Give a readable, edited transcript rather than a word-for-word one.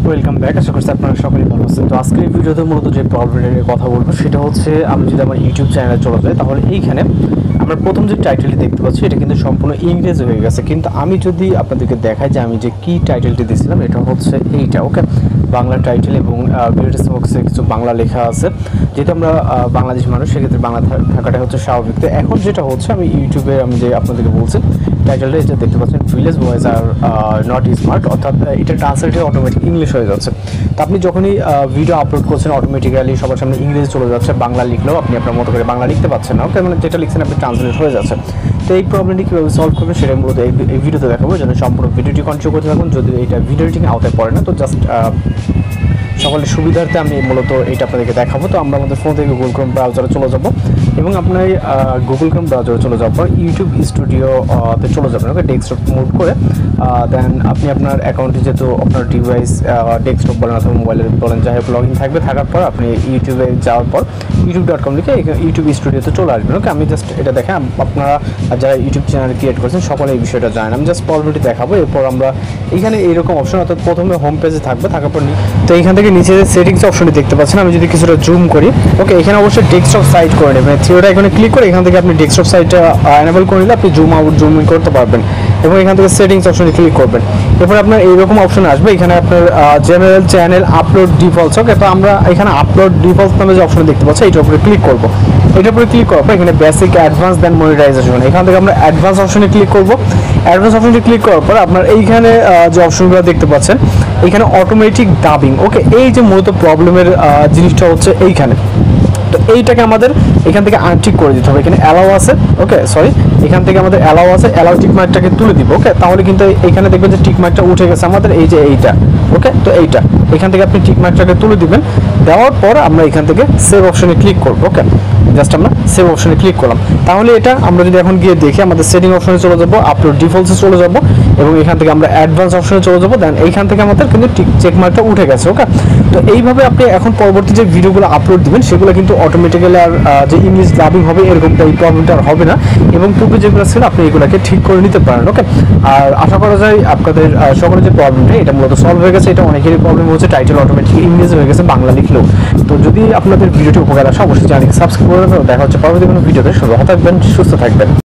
Welcome back. আশা করছি আপনারা সকলেই ভালো আছেন। তো আজকের এই ভিডিওতে মূলত যে প্রবলেমটা নিয়ে কথা বলবো সেটা হচ্ছে, আমি যদি আমার ইউটিউব চ্যানেলে চলে যাই তাহলে এইখানে আমরা প্রথম যে টাইটেলটি দেখতে পাচ্ছি এটা কিন্তু সম্পূর্ণ ইংরেজি হয়ে গেছে, কিন্তু আমি যদি আপনাদেরকে দেখাই যে আমি যে কি টাইটেলটি দিয়েছিলাম এটা হচ্ছে এইটা, ওকে, বাংলা টাইটেল এবং ভিডিও বক্সে কিছু বাংলা লেখা আছে। যেহেতু আমরা বাংলাদেশি মানুষ, সেক্ষেত্রে বাংলা থাকাটা হচ্ছে স্বাভাবিক। তো এখন যেটা হচ্ছে, আমি ইউটিউবে আমি যে আপনাদেরকে বলছি টাইটেলটা এটা দেখতে পাচ্ছেন, village boys are not smart, অর্থাৎ এটা ট্রান্সলেটে অটোমেটিক ইংলিশ হয়ে যাচ্ছে। তো আপনি যখনই ভিডিও আপলোড করছেন অটোমেটিক্যালি সবার সামনে ইংরেজি চলে যাচ্ছে, বাংলা লিখলেও আপনি আপনার মতো করে বাংলা লিখতে পারছেন না, ওকে, মানে যেটা লিখছেন আপনি ট্রান্সলেট হয়ে যাচ্ছে। তো এই প্রবলেমটি কীভাবে সলভ করবেন সেটা মূলত এই ভিডিওতে দেখাবো, যেন সম্পূর্ণ ভিডিওটি কন্টিনিউ করতে থাকুন। যদি এটা ভিডিও এডিটিং আওতায় পড়ে না, তো জাস্ট সকলের সুবিধার্থে আমি মূলত এটা আপনাদেরকে দেখাবো। তো আমরা আমাদের ফোন থেকে গুগল ক্রোম ব্রাউজারে চলে যাব এবং আপনার গুগল ক্রোম ব্রাউজারে চলে যাওয়ার পর ইউটিউব স্টুডিওতে চলে যাবেন, ওকে, ডেস্কটপ মুভ করে। দেন আপনি আপনার অ্যাকাউন্টে যেহেতু আপনার ডিভাইস ডেস্কটপ বলেন অথবা মোবাইলের বলেন, যাই হোক, লগ ইন থাকবে। থাকার পর আপনি ইউটিউবে যাওয়ার পর youtube.com লিখে ইউটিউব স্টুডিওতে চলে আসবেন, ওকে। আমি জাস্ট এটা দেখেন, আপনারা যারা ইউটিউব চ্যানেল ক্রিয়েট করছেন সকলে এই বিষয়টা জানেন। আমি জাস্ট পরবর্তী দেখাবো। এরপর আমরা এখানে এইরকম অপশন, অর্থাৎ প্রথমে হোম পেজে থাকবে, থাকার পর তো এইখান থেকে নিচে সেটিংস অপশনটি দেখতে পাচ্ছেন। আমি যদি কিছুটা জুম করি, ওকে, এখানে অবশ্যই ডেস্কটপ সাইট করে নেবেন। থিওটা এখানে ক্লিক করে এখান থেকে আপনি ডেস্কটপ সাইটটা এনেবল করে নিলে আপনি জুম আউট জুম ইন করতে পারবেন এবং এখান থেকে সেটিংস অপশনে ক্লিক করবেন। এরপর আপনার এইরকম অপশন আসবে, এখানে আপনার জেনারেল চ্যানেল আপলোড ডিফল্টস, ওকে। তো আমরা এখানে আপলোড ডিফল্টস নামে যে অপশন দেখতে পাচ্ছি এটার উপরে ক্লিক করবো। এটার উপরে ক্লিক করার পর এখানে বেসিক, অ্যাডভান্স, দেন মনিটাইজেশন, এখান থেকে আমরা অ্যাডভান্স অপশনে ক্লিক করবো। অ্যাডভান্স অপশনটি ক্লিক করার পর আপনার এইখানে যে অপশনগুলো দেখতে পাচ্ছেন এখানে অটোমেটিক ডাবিং, ওকে। এই যে মূলত প্রবলেমের জিনিসটা হচ্ছে এইখানে। তো এইটাকে আমাদের এখান থেকে আনটিক করে দিতে হবে। এখানে অ্যালাউ আছে, ওকে, সরি, এখান থেকে আমাদের অ্যালাউ আছে, অ্যালাউ টিক মার্কটাকে তুলে দিব, ওকে। তাহলে কিন্তু এখানে দেখবেন যে টিক মার্কটা উঠে গেছে আমাদের, এই যে এইটা, ওকে। তো এইটা এখান থেকে আপনি টিক মার্কটাকে তুলে দিবেন। দেওয়ার পর আমরা এখান থেকে সেভ অপশনে ক্লিক করবো, ওকে। জাস্ট আমরা সেভ অপশনে ক্লিক করলাম। তাহলে এটা আমরা যদি এখন গিয়ে দেখি, আমাদের সেটিং অপশনে চলে যাবো, আপলোড ডিফল্টসে চলে যাবো এবং এখান থেকে আমরা অ্যাডভান্স অপশনে চলে যাবো। দেন এইখান থেকে আমাদের কিন্তু টিক চেক মার্কটা উঠে গেছে, ওকে। তো এইভাবে আপনি এখন পরবর্তী যে ভিডিওগুলো আপলোড দিবেন সেগুলো কিন্তু অটোমেটিক্যালি আর যে ইংলিশ ডাবিং হবে এরকমটা এই প্রবলেমটা আর হবে না, এবং পূর্বে যেগুলো ছিল আপনি এগুলোকে ঠিক করে নিতে পারেন, ওকে। আর আশা করা যায় আপনাদের সকলের যে প্রবলেমটা এটা মূলত সলভ হয়ে গেছে। এটা অনেকেরই প্রবলেম হচ্ছে, টাইটেল অটোমেটিক ইংরেজি হয়ে গেছে বাংলা লিখলেও। তো যদি আপনাদের ভিডিওটি উপকার আসে অবশ্যই চ্যানেলকে সাবস্ক্রাইব করে দেবেন। দেখা হচ্ছে পরবর্তী কোনো ভিডিওতে। ভালো থাকবেন, সুস্থ থাকবেন।